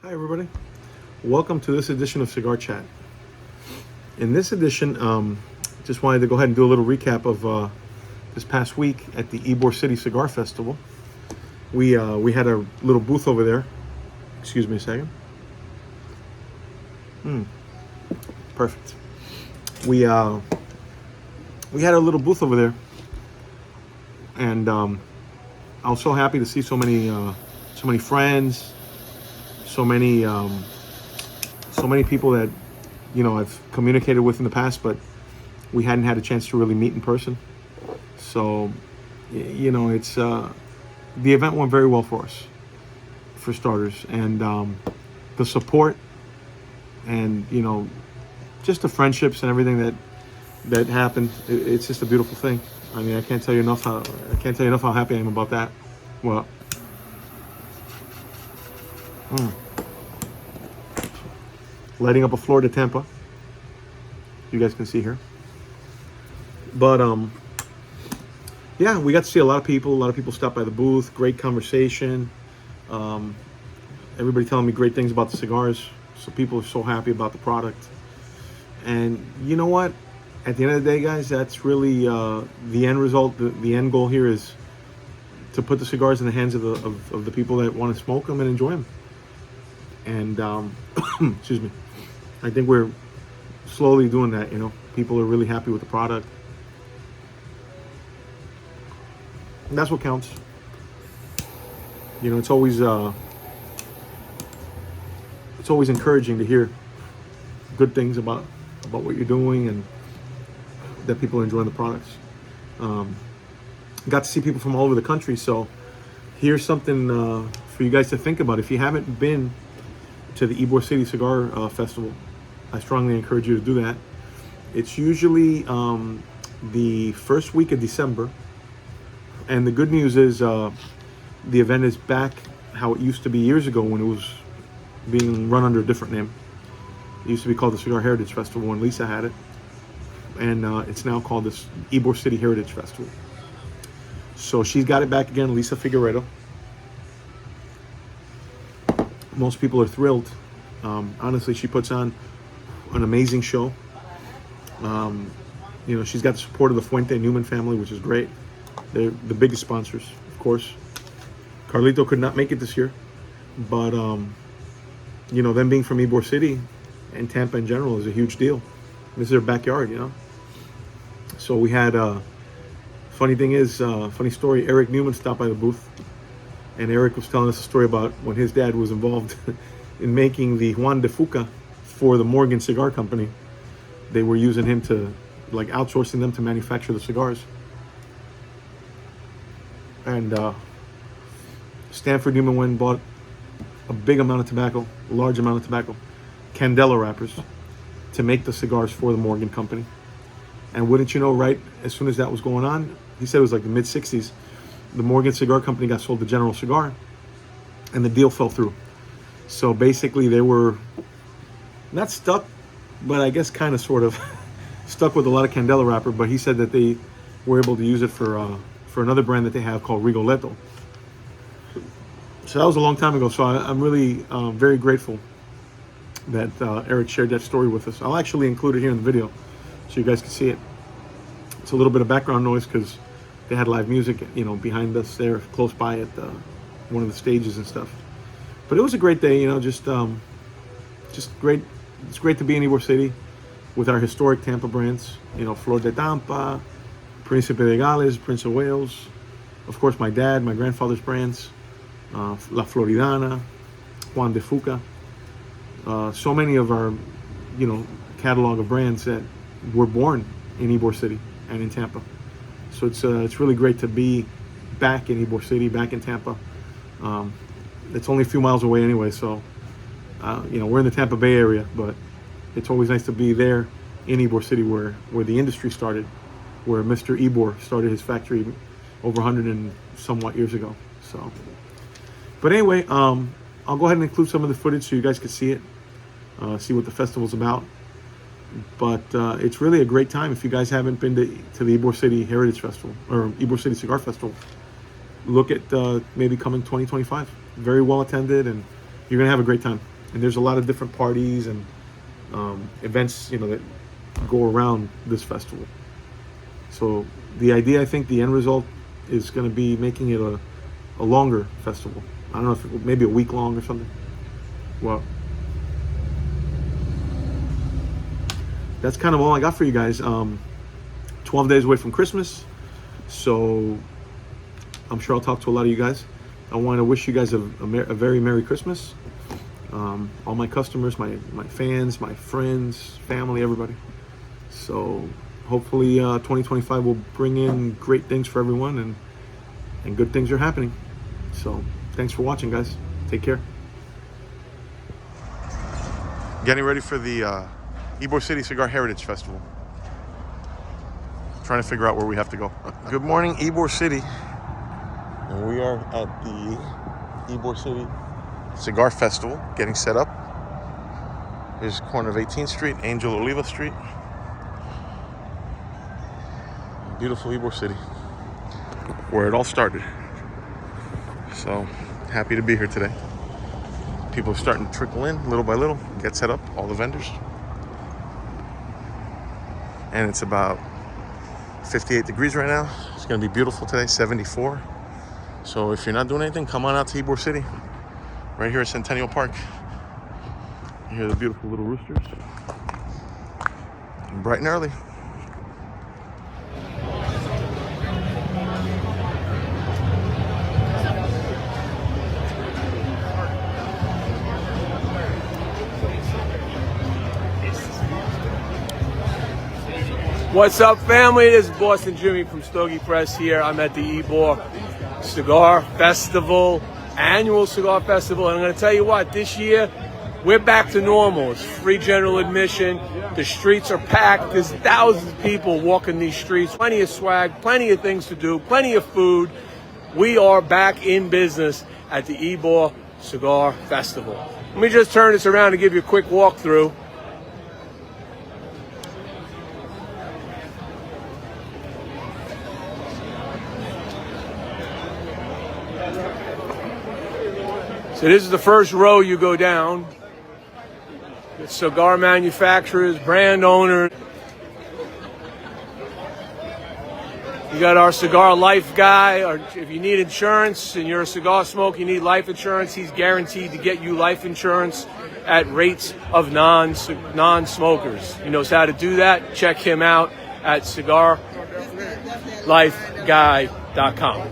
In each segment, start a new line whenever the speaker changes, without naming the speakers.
Hi everybody, welcome to this edition of Cigar Chat. In this edition, just wanted to go ahead and do a little recap of this past week at the Ybor City Cigar Festival. We had a little booth over there. Excuse me a second. Perfect. We had a little booth over there, and I was so happy to see so many friends. So many people that I've communicated with in the past, but we hadn't had a chance to really meet in person. So it's the event went very well for us, for starters, and the support and just the friendships and everything that happened. It's just a beautiful thing. I mean, I can't tell you enough how happy I am about that. Well. Lighting up a Florida Tampa. You guys can see here. But yeah, we got to see a lot of people. A lot of people stopped by the booth. Great conversation. Everybody telling me great things about the cigars. So people are so happy about the product. And you know what? At the end of the day, guys, that's really the end result. The end goal here is to put the cigars in the hands of the people that want to smoke them and enjoy them. And excuse me, I think we're slowly doing that. People are really happy with the product, and that's what counts. It's always encouraging to hear good things about what you're doing and that people are enjoying the products. Got to see people from all over the country, so here's something for you guys to think about. If you haven't been to the Ybor City Cigar Festival, I strongly encourage you to do that. It's usually the first week of December, and the good news is the event is back how it used to be years ago when it was being run under a different name. It used to be called the Cigar Heritage Festival when Lisa had it, and it's now called this Ybor City Heritage Festival. So she's got it back again, Lisa Figueredo. Most people are thrilled. Honestly, she puts on an amazing show. She's got the support of the Fuente Newman family, which is great. They're the biggest sponsors, of course. Carlito could not make it this year, but them being from Ybor City and Tampa in general is a huge deal. This is their backyard, So we had funny story. Eric Newman stopped by the booth. And Eric was telling us a story about when his dad was involved in making the Juan de Fuca for the Morgan Cigar Company. They were using him to, outsourcing them to manufacture the cigars. And Stanford Newman went and bought a big amount of tobacco, a large amount of tobacco, Candela wrappers, to make the cigars for the Morgan Company. And wouldn't you know, right as soon as that was going on, he said it was like the mid-'60s, the Morgan Cigar Company got sold to General Cigar, and the deal fell through. So basically they were not stuck, but I guess kind of sort of stuck with a lot of Candela wrapper. But he said that they were able to use it for another brand that they have called Rigoletto. So that was a long time ago. So I'm really very grateful that Eric shared that story with us. I'll actually include it here in the video so you guys can see it. It's a little bit of background noise because they had live music, behind us there, close by at one of the stages and stuff. But it was a great day, just great. It's great to be in Ybor City with our historic Tampa brands, Flor de Tampa, Príncipe de Gales, Prince of Wales, of course my grandfather's brands, La Floridana, Juan de Fuca. So many of our, catalog of brands that were born in Ybor City and in Tampa. So it's really great to be back in Ybor City, back in Tampa. It's only a few miles away anyway, so we're in the Tampa Bay area, but it's always nice to be there in Ybor City where the industry started, where Mr. Ybor started his factory over 100 and somewhat years ago. So, but anyway, I'll go ahead and include some of the footage so you guys can see it, see what the festival's about. But it's really a great time. If you guys haven't been to the Ybor City Heritage Festival or Ybor City Cigar Festival, look at maybe coming 2025. Very well attended, and you're gonna have a great time. And there's a lot of different parties and events, that go around this festival. So the idea, I think, the end result is going to be making it a longer festival. I don't know if maybe a week long or something. Well, that's kind of all I got for you guys. 12 days away from Christmas, so I'm sure I'll talk to a lot of you guys. I want to wish you guys a very Merry Christmas. All my customers, my fans, my friends, family, everybody. So hopefully 2025 will bring in great things for everyone, and good things are happening. So thanks for watching, guys. Take care. Getting ready for the Ybor City Cigar Heritage Festival. Trying to figure out where we have to go. Good morning, Ybor City. And we are at the Ybor City Cigar Festival, getting set up. Here's the corner of 18th Street, Angel Oliva Street. Beautiful Ybor City, where it all started. So happy to be here today. People are starting to trickle in little by little, get set up, all the vendors. And it's about 58 degrees right now. It's gonna be beautiful today, 74. So if you're not doing anything, come on out to Ybor City, right here at Centennial Park. You hear the beautiful little roosters. Bright and early.
What's up, family? This is Boston Jimmy from Stogie Press here. I'm at the Ybor Cigar Festival, annual cigar festival. And I'm going to tell you what, this year, we're back to normal. It's free general admission. The streets are packed. There's thousands of people walking these streets. Plenty of swag, plenty of things to do, plenty of food. We are back in business at the Ybor Cigar Festival. Let me just turn this around and give you a quick walkthrough. So this is the first row you go down. It's cigar manufacturers, brand owners. You got our cigar life guy, or if you need insurance and you're a cigar smoker, you need life insurance, he's guaranteed to get you life insurance at rates of non-smokers. He knows how to do that. Check him out at cigarlifeguy.com.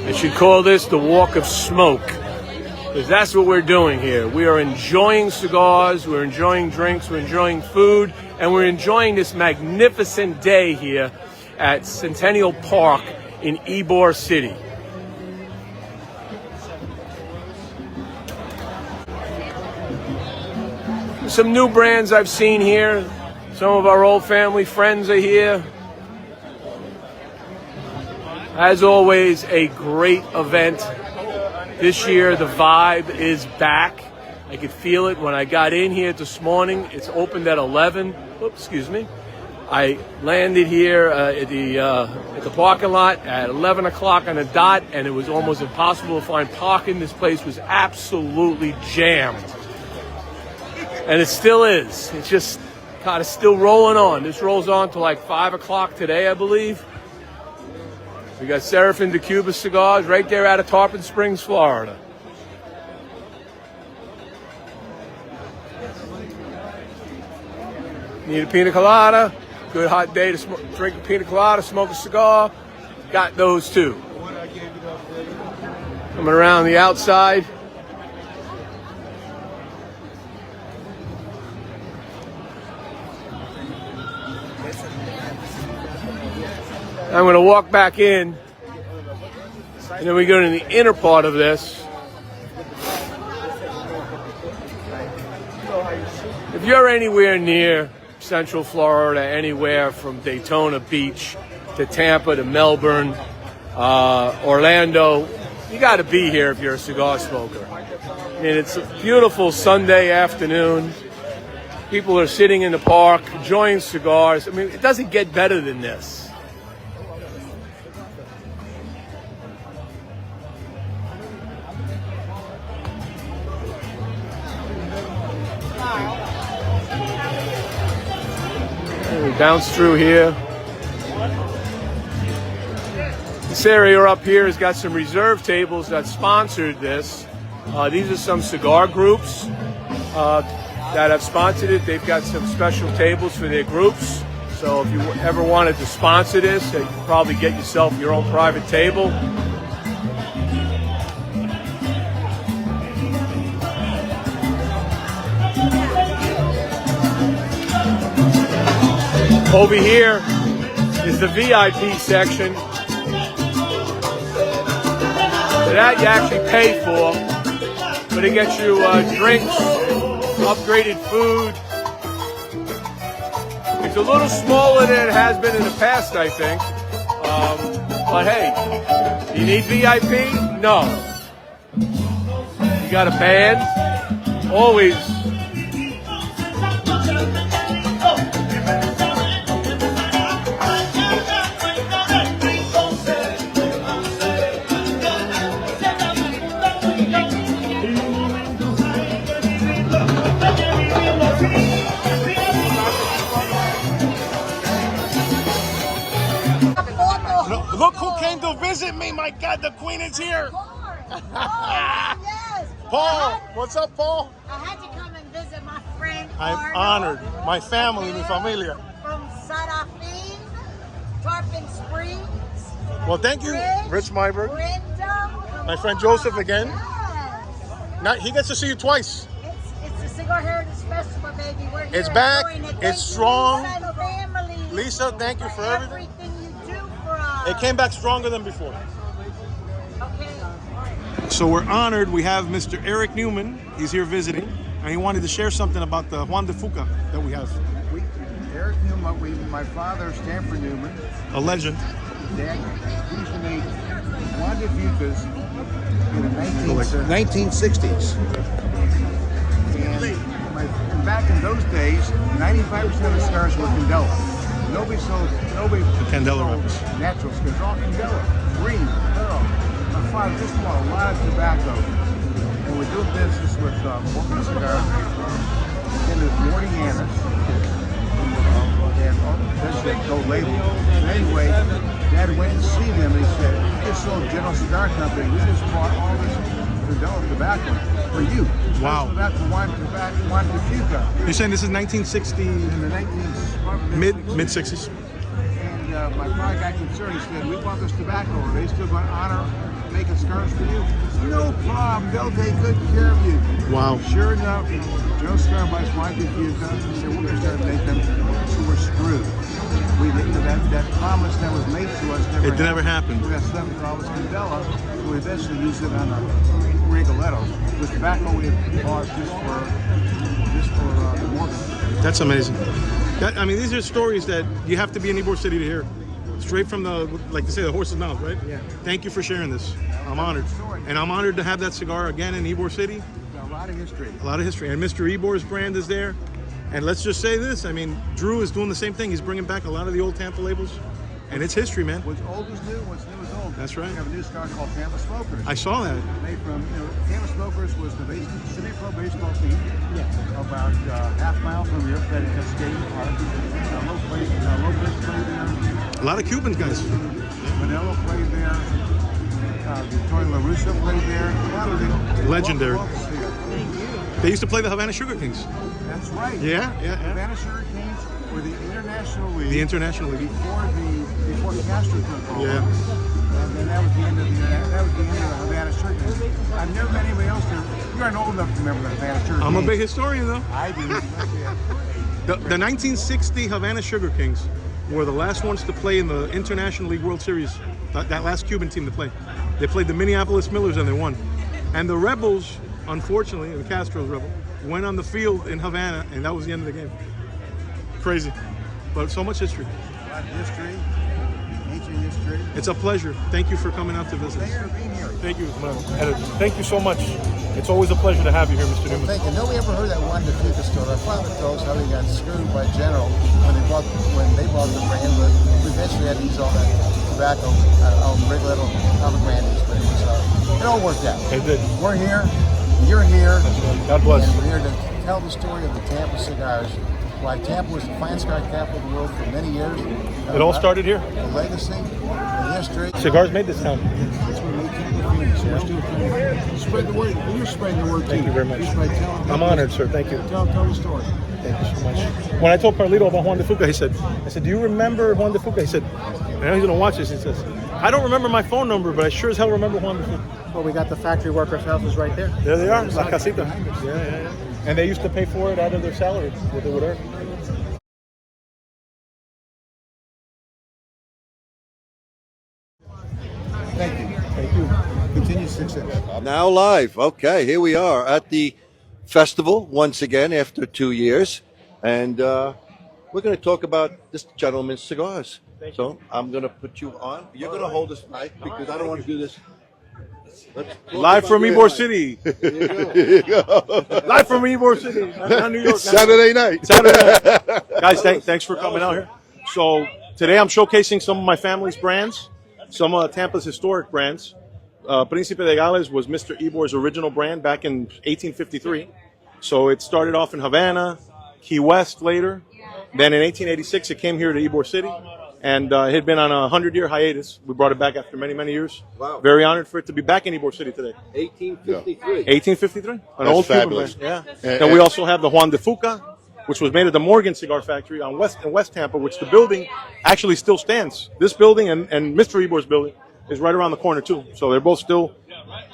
I should call this the Walk of Smoke, because that's what we're doing here. We are enjoying cigars, we're enjoying drinks, we're enjoying food, and we're enjoying this magnificent day here at Centennial Park in Ybor City. Some new brands I've seen here. Some of our old family friends are here. As always, a great event. This year, the vibe is back. I could feel it when I got in here this morning. It's opened at 11. Oops, excuse me. I landed here at the parking lot at 11 o'clock on the dot, and it was almost impossible to find parking. This place was absolutely jammed. And it still is. It's just kind of still rolling on. This rolls on to like 5 o'clock today, I believe. We got Serafin, the Cuba Cigars right there out of Tarpon Springs, Florida. Need a pina colada? Good hot day to drink a pina colada, smoke a cigar. Got those too. Coming around the outside. I'm going to walk back in, and then we go to the inner part of this. If you're anywhere near Central Florida, anywhere from Daytona Beach to Tampa to Melbourne, Orlando, You got to be here if you're a cigar smoker. I mean, it's a beautiful Sunday afternoon. People are sitting in the park, enjoying cigars. I mean, it doesn't get better than this. And we bounce through here. This area up here has got some reserve tables that sponsored this. These are some cigar groups that have sponsored it. They've got some special tables for their groups. So if you ever wanted to sponsor this, you could probably get yourself your own private table. Over here is the VIP section. So that you actually pay for, but it gets you drinks, upgraded food. It's a little smaller than it has been in the past, I think. But hey, you need VIP? No. You got a band? Always.
Look who came to visit me. My God, the Queen is here.
Yes.
Paul, what's up, Paul?
I had to come and visit my friend.
I'm honored. My family, mi familia.
From Serafin, Tarpon Springs.
Well, thank you, Rich Myberg.
Brenda.
My friend Joseph again.
Yes.
Now, he gets to see you twice.
It's the Cigar Heritage Festival, baby. We're here
It's back.
enjoying it.
It's
Thank you,
strong.
Lisa and family,
Lisa, thank you for everything.
you do for us.
It came back stronger than before.
Okay.
So we're honored. We have Mr. Eric Newman. He's here visiting, and he wanted to share something about the Juan de Fuca that we have.
Eric Newman, my father, Stanford Newman,
A legend.
Dad, he used to make Juan de Fucas in the 1960s. And back in those days, 95% of the cigars were Candela. Nobody sold
Candela
sold
wrappers.
natural cigars, all Candela, green, pearl. My father just bought a lot of tobacco. And we're doing business with Morgan Cigar and with Morty Annis. And that's the gold label. But anyway, Dad went to see them and he said, "We just sold General Cigar Company. We just bought all this Candela tobacco for you.
Wow.
Tobacco, Juan de Fuca."
You're saying this is 1960,
In the
mid 60s?
And my father got concerned. He said, "We bought this tobacco. Are they still going to honor making cigars for you?" "No problem. They'll take good care of you."
Wow.
Sure enough, Joe Cigar buys Juan de Fuca. He said, "We're going to start making them." So we're screwed. We didn't. That promise that was made to us never
It never happened.
We got stuff with all this Candela. So we eventually used it on our Rigolettos. The tobacco we bought just for the Morgan.
That's amazing. I mean, these are stories that you have to be in Ybor City to hear. Straight from the, like they say, the horse's mouth, right?
Yeah.
Thank you for sharing this. I'm honored. And I'm honored to have that cigar again in Ybor City.
A lot of history.
A lot of history. And Mr. Ybor's brand is there. And let's just say this. I mean, Drew is doing the same thing. He's bringing back a lot of the old Tampa labels. And it's history, man.
What's old is new, what's new is old.
That's right.
We have a new cigar called Tampa Smokers.
I saw that.
Made from, Tampa Smokers was the semi-pro baseball team. About half mile from here, at Cascade Park. Low Place played there.
A lot of Cubans, guys.
Manello played there. Tony La Russa played there. A lot of the
Legendary.
locals here.
They used to play the Havana Sugar Kings.
That's right.
Yeah.
Havana Sugar Kings were the International League.
The International League.
Before Castro took over.
Yeah.
And then that was the end of the Havana Sugar Kings. I've never met anybody else there. You aren't old enough to remember the Havana Sugar Kings.
I'm a big historian, though.
I do.
The 1960 Havana Sugar Kings were the last ones to play in the International League World Series. That last Cuban team to play. They played the Minneapolis Millers and they won. And the Rebels, unfortunately, the Castro's Rebel, went on the field in Havana and that was the end of the game. Crazy. But so much history.
A lot of history, ancient see you straight.
It's a pleasure. Thank you for coming out to visit.
Thanks for being here.
Thank you, my editor. Thank you so much. It's always a pleasure to have you here, Mr. Newman.
Thank you. Nobody ever heard that one Defeca story. My father told us how he got screwed by General when they bought the brand, but we eventually had to use all that tobacco on regular little pomegranates, but it all worked out.
It did.
We're here. You're here.
God bless.
And we're here to tell the story of the Tampa cigars. Why Tampa was the fine cigar capital of the world for many years.
It all started here.
The legacy, the history.
Cigars made this town.
That's what made Tampa famous. We're still trying to spread the word. You're spreading the word too.
Thank you very much.
Just by telling
I'm honored, sir. Thank you.
Tell the story.
Thank you so much. When I told Carlito about Juan de Fuca, I said, do you remember Juan de Fuca? He said, I know he's going to watch this. He says, I don't remember my phone number, but I sure as hell remember Juan de Fuca.
Well, we got the factory workers' houses right there.
There they are, La Casita. Yeah. And they used to pay for it out of their salary, what they would earn.
Thank you.
Thank you.
Continued success.
Now live. Okay, here we are at the festival once again after 2 years. And we're going to talk about this gentleman's cigars. So I'm going to put you on. You're going to hold this mic because I don't want to do this.
Live from Ybor City.
There you go.
Live from Ybor City. Not New York.
It's Saturday night.
Guys, thanks for coming out here. So today I'm showcasing some of my family's brands, some of Tampa's historic brands. Príncipe de Gales was Mr. Ybor's original brand back in 1853. So it started off in Havana, Key West later. Then in 1886 it came here to Ybor City. And it had been on a 100-year hiatus. We brought it back after many, many years.
Wow.
Very honored for it to be back in Ybor City today.
1853.
1853. An
That's
old Cuban
fabulous.
brand. Yeah.
And-
Then we also have the Juan de Fuca, which was made at the Morgan Cigar Factory in West Tampa, which the building actually still stands. This building and Mr. Ybor's building is right around the corner too. So they're both still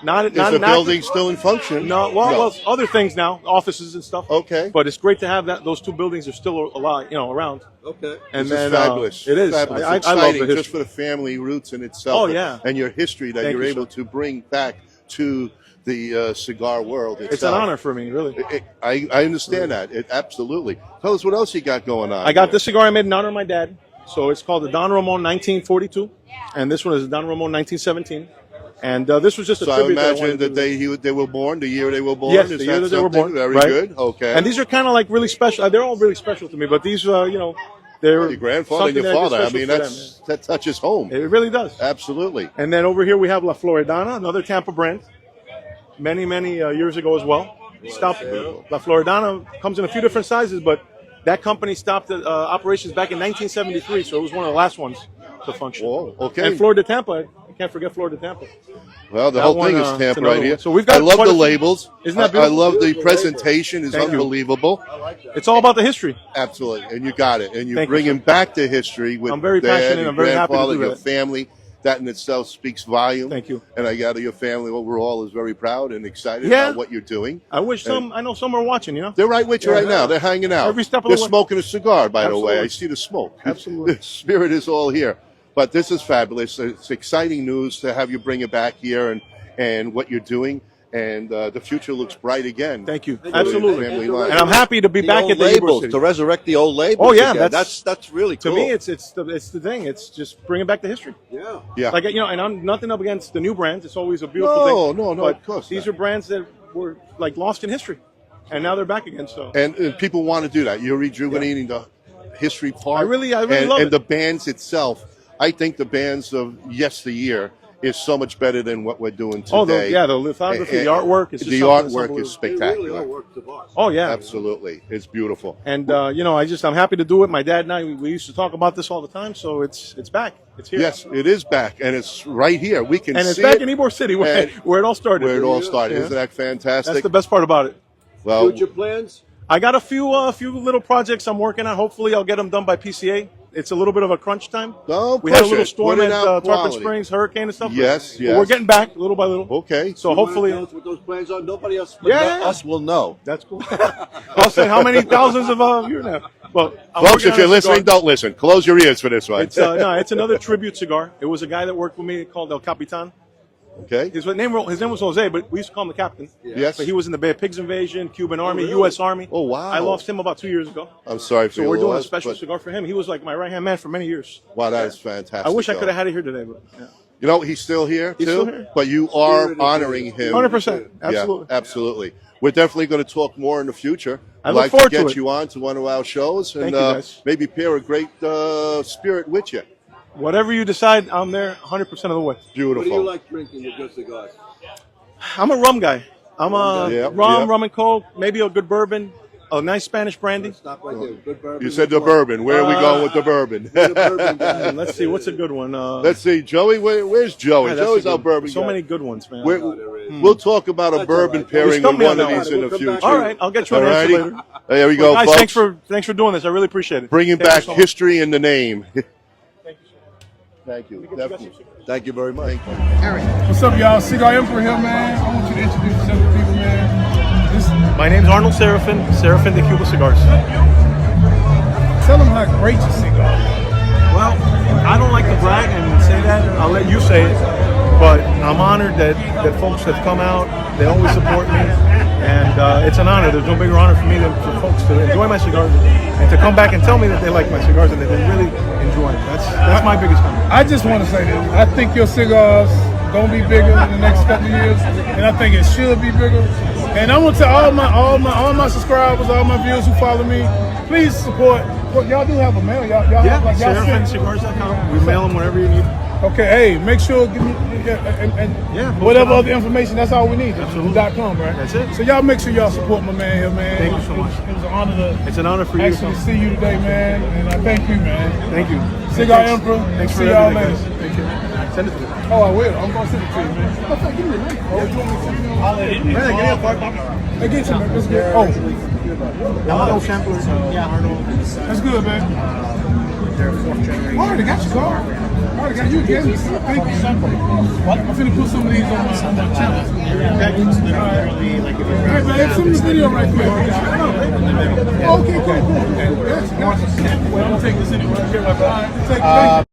not
Is the building still in function?
No, well, other things now, offices and stuff.
Okay.
But it's great to have that. Those two buildings are still alive, around.
Okay.
And
This
then
is fabulous.
it is.
Fabulous.
I love
Exciting
the history.
just for the family roots in itself.
Oh, yeah.
And your history that
Thank
you're
you,
able
sir.
to bring back to the cigar world itself.
It's an honor for me, really.
I understand that. Absolutely. Tell us what else you got going on.
I got this cigar I made in honor of my dad. So it's called the Don Ramon 1942, and this one is the Don Ramon 1917. And this was just a
So I
tribute.
imagine that they were born, the year they were born.
Yes,
Is
the year that they were
something?
born.
Very
right?
good. Okay.
And these are kind of like really special. They're all really special to me. But these, they're
your grandfather and
something
your
that is
father. I
special
mean,
for them,
that touches home.
It really does.
Absolutely.
And then over here we have La Floridana, another Tampa brand. Many years ago as well. Stopped. La Floridana comes in a few different sizes, but that company stopped operations back in 1973, so it was one of the last ones to function.
Whoa, okay.
And Florida Tampa, I can't forget Florida Tampa.
Well, the
That
whole
one,
thing is
it's
Tampa
another
right here.
one. So we've got
I love
quite
the
a few-
labels.
Isn't that
I
beautiful?
love the presentation. It's
Thank you.
unbelievable.
It's all about the history.
Absolutely. And you got it. And you're
Thank you,
bringing
sir.
back the history with
I'm very
Dad,
passionate.
your
I'm very happy to
grandfather,
do
your
that.
family. That in itself speaks volume.
Thank you.
And I gather your family overall is very proud and excited
Yeah.
about what you're doing.
I wish I know some are watching,
They're right with you right now. They're hanging out.
Every step of
They're
the way.
smoking a cigar, by the way.
Absolutely.
I see the smoke.
Absolutely.
The spirit is all here. But this is fabulous. It's exciting news to have you bring it back here and what you're doing. And the future looks bright again.
Thank you.
for the
Absolutely.
family
And
line.
I'm happy to be
The
back
old
at the Ybor
labels,
City.
to resurrect the old labels.
Oh, yeah,
again.
that's-
that's really
To
cool.
me, it's the thing. It's just bringing back the history.
yeah.
Like and I'm nothing up against the new brands. It's always a beautiful thing.
No,
But
of course
these
not.
are brands that were like lost in history, and now they're back again. So
And people want to do that. You're rejuvenating the history part.
I really love
and
it.
the bands itself. I think the bands of yesteryear is so much better than what we're doing today.
the lithography, the artwork is just
the
something that's
artwork is spectacular.
Oh yeah,
Absolutely, it's beautiful.
And I'm happy to do it. My dad and I we used to talk about this all the time. So it's back. It's here.
Yes, it is back, and it's right here. We can
And it's
see
back
it
in Ybor City where
and-
it all started.
where it all started.
Yeah.
Isn't that fantastic?
That's the best part about it.
Well,
Future plans?
I got a few little projects I'm working on. Hopefully, I'll get them done by PCA. It's a little bit of a crunch time.
Don't
We had a
push
little
it.
storm
Put it
at
out
Tarpon
quality.
Springs, hurricane and stuff.
Yes,
But
yes.
we're getting back little by little.
okay.
So hopefully,
what those plans are. Nobody else but
Yeah.
us will know.
that's cool. I'll say how many thousands of you now. Well, I'm
Folks,
working
if you're
on a cigar.
listening, don't listen. Close your ears for this one.
It's it's another tribute cigar. It was a guy that worked with me called El Capitan.
Okay.
His name was Jose, but we used to call him the captain.
Yes.
But he was in the Bay of Pigs invasion, Cuban Army, U.S. Army.
Oh, wow.
I lost him about 2 years ago.
I'm sorry for
So
your
we're doing a
loss,
special
but-
cigar for him. He was like my right-hand man for many years.
Wow, that is fantastic.
I wish I
though.
could have had it here today, but yeah.
You know, he's still here
He's
too.
still here.
But you are honoring him.
100%. Absolutely.
Yeah, absolutely. We're definitely going to talk more in the future.
I
I'd
look
like
forward
to
to
get
it.
you on to one of our shows and
Thank you, guys.
maybe pair a great spirit with you.
Whatever you decide, I'm there 100% of the way.
Beautiful.
What do you like drinking with your cigars?
I'm a rum guy. I'm a
Yeah,
rum,
yeah.
rum and coke, maybe a good bourbon, a nice Spanish brandy.
Stop right there. Good bourbon.
You said the bourbon. Where are we going with the bourbon?
The bourbon guy.
Let's see, what's a good one?
Let's see, Joey. Where's Joey?
that's
Joey's
a
our
good-
bourbon
So
guy.
many good ones, man.
We'll talk about a
That's
bourbon
all right.
pairing
Just
with
come me
one
on
of
that
these
one.
in the
We'll come
future.
back
All right, I'll get you on the answer
Alrighty.
later.
There we go,
Guys,
folks.
thanks for doing this. I really appreciate it.
Bringing
Thank you
back
so much.
history in the name. Thank you. Definitely. Thank you very much.
What's up, y'all? Cigar Emperor here, man. I want you to introduce yourself to people, man. Just
My name's Arnold Serafin, Serafin de Cuba Cigars.
tell them how great your cigar is.
Well, I don't like to brag and say that. I'll let you say it. But I'm honored that folks have come out. They always support me. And it's an honor. There's no bigger honor for me than for folks to enjoy my cigars and to come back and tell me that they like my cigars and that they really enjoy it. That's my biggest honor.
I just want to say this. I think your cigars gonna be bigger in the next couple of years, and I think it should be bigger. And I want to tell all my subscribers, all my viewers who follow me, please support. Y'all do have a mail. Y'all
Yeah,
have, like, y'all send-
SerafinCigars.com. We mail them whenever you need.
Okay, hey, make sure give me
Yeah, post
whatever
it on.
other information. That's all we need.
Absolutely.
.com, right?
That's it.
So y'all make sure y'all support my man here, man.
Thank you so much.
It was an honor to
It's an honor for you to
actually
come.
see you today, man, and I thank you, man.
Thank you.
Cigar
Thanks.
Emperor.
Thanks for
See y'all
everything,
later.
guys. Thank you. Send it to me.
Oh, I will. I'm gonna send it to you, man. Give me a link. Oh, you want me to send you?
Man, give me a part.
Hey, get you, man. That's good. Oh,
Arnold sampler. Yeah, Arnold.
that's good, man. I already got you, Gar. I already got you again. Thank you. What? I'm finna put some of these on my channel. Hey, man, send me this video right quick. Oh, okay, cool. Gotcha. Well, I'm gonna take this anyway. Take it.